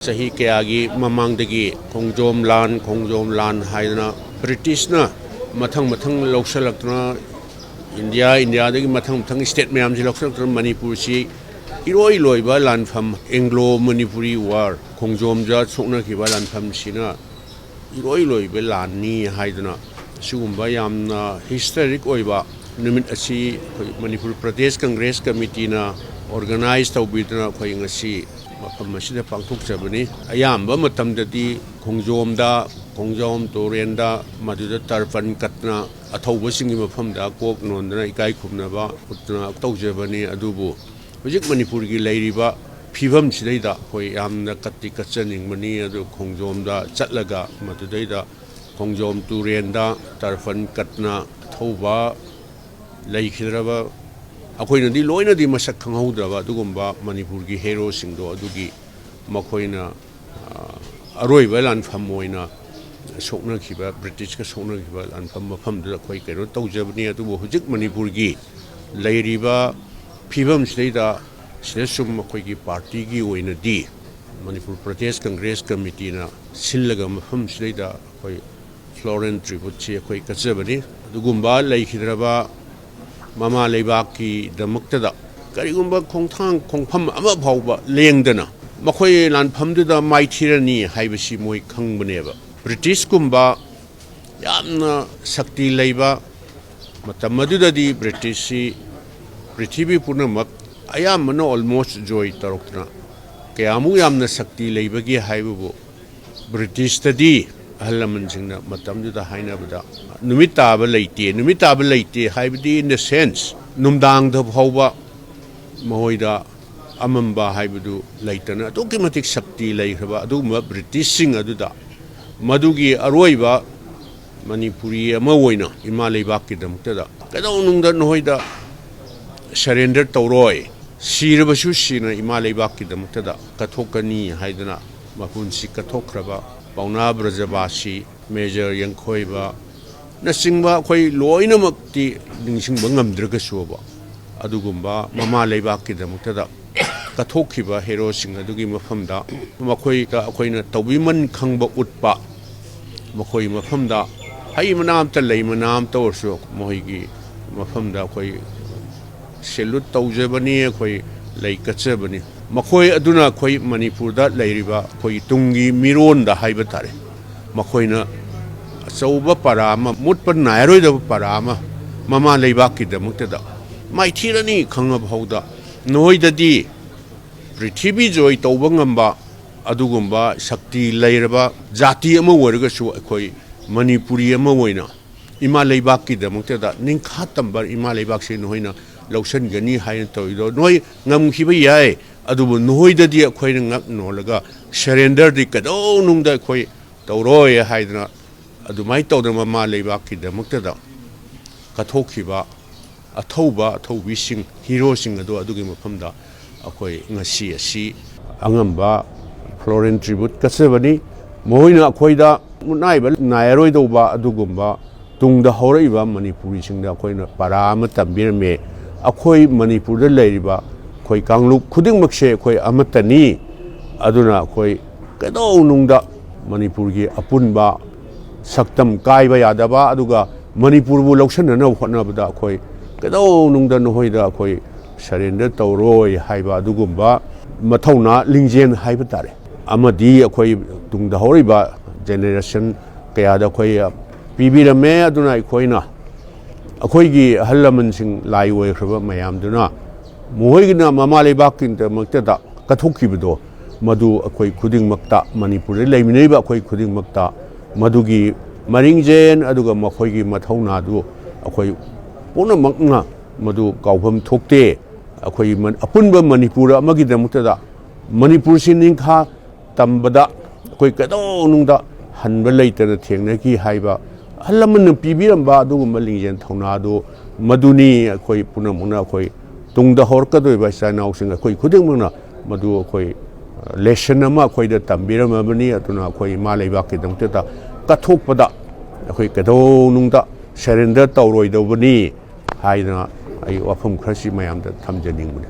Sahi kayagi mamangdagi Khongjom lan haidana Britishna mathang loksalakna India dagi mathang state mayam si loksalakna Manipur si iroi ba lanfam Anglo Manipuri war Khongjom ja sokna ki ba lanfam sina iroi ba lanni haidana sugumba yamna historic oiba numit asi Manipur Pradesh Congress Committee na organize tawbidna khoi ngasi mafam asida pangthok jabani ayamba matamdadi Khongjom Torenda maduda tarfan katna athauba singi mafamda kok nondana ikai khumnaba utna tawjabani adubu hojik Manipur gi leiriba phibam sidaida khoi yamna katti katchaning mani adu Khongjom da chatlaga madudaida Khongjom Torenda tarfan katna thauba leikhiraba akoina di loina di masak khanghaudaba dugumba Manipur gi hero singdo adugi makoina aroi balan famoina sokna khiba British ka sokna khiba lan fam mafam da khoi kaino tawjabni adu hujik Manipur gi leiriba phibam sida sum khoi gi party gi oina di Manipur Pradesh Congress Committee na sillaga mafam sida khoi Florence tribute chi khoi kachabani dugumba leikhidraba Mama Lebaki the Muktada Karigumba Kongfam Ama Pauba Lengdana Makoy Lan Pamduda Mai Tyranny Haibashi Moi Kangbaneva British Kumba Yamna Sakti Leba Matamaduda di British Prithvi Punamak Ayamano almost joy Tarokna Kayamu Yamna Sakti Lebagi Haibu British study Halaman Singna Matamduda Hainabada Numitaba Late, Haibdi in the sense Numdang the Hova Moida Amamba Haibudu Laitana, Dokimatic Sakti Laihaba, Duma, British Sing Aduda Madugi Aroiba Manipuri Mawoina, Imale Bakidam Tada. Kadonunda Noida Surrender Tauroi, Sirabashushina, Imale Bakidam Tada, Katokani, Haidana, Mapunsi Katokraba, Pauna Brajabashi, Major Yankoiba. Nasingba koi loina makti ningsing bangam dragasuba adugumba mama lebaki da mutada kathokiba hero sing adugi mafamda makoi ka akoina tawbiman khangba utpa makoi mafamda hai manam ta lei manam ta orso moigi mafamda koi selut tawjebani koi lei kachabani makoi aduna koi Manipur da leiriba koi tungi miron da haiba tare makoina Sauba Parama, Mutpan Nairo Parama, Mama Lebaki the Mutada. My tyranny, Kang of Hoda, Noida di Prithvi Joy Tobangamba, Adugumba, Sakti Lairaba, Jati Amawargasu Akoi, Manipuri Amawana, Ima Lebaki the Mutada, Ninkatambar, Ima Lebaksi Noina, Lausan Gani High Toido, Noi, Namkibi Yai, Adubu Noida di acquiring up Nolaga, Surrender di Kado Nunda Koi, Tauroy Hydra. Adumai tawda mama lebaki da muktada kathokiba athobi sing hero sing ado adugi mafamda akoi ngasi asi angamba Florence tribute kasebani moina akoida munaiba nairoi doba adugumba tungda horaiba Manipuri singda akoina parama tambirme akoi Manipur da leiriba koi kanglup khudingmakse koi amatani aduna koi kado nungda Manipur gi apunba Saktam Kaiba Yadaba Aduga Manipur Loksan and Hotnabada Koi Kado Nundan Hoida Koi Surrender Tauroi Haiba Dugumba Matona Lingjian Haibatare Amadi Koi Dung the Horiba generation Kayada Koi Bibira Mea Dunai Koina Akoigi Halaman Sing Laiway Mayam Duna Mohigna Mamale Bakin the Maktada Katoki Bido Madu Akoi Kuding Makta Manipur Lamineba Koi Kuding Makta Madugi Maringjen aduga makoigi mathauna du akoi pona makna madu kaubam thokte akoi apunba Manipur amagi damuktada Manipur siningkha tambada akoi kado nungda hanba leitana thengna ki haiba halaman pibiramba aduga malingjen thauna du maduni akoi puna muna akoi tungda horka do ba sanau singa akoi khuding muna madu akoi lesson ama akoi da tambirama bani atuna akoi malaiba ki damuktada Kathokpada akoi kado nungda surrender tawroi dobani haidana ai wafam khrasi mayam da thamjaning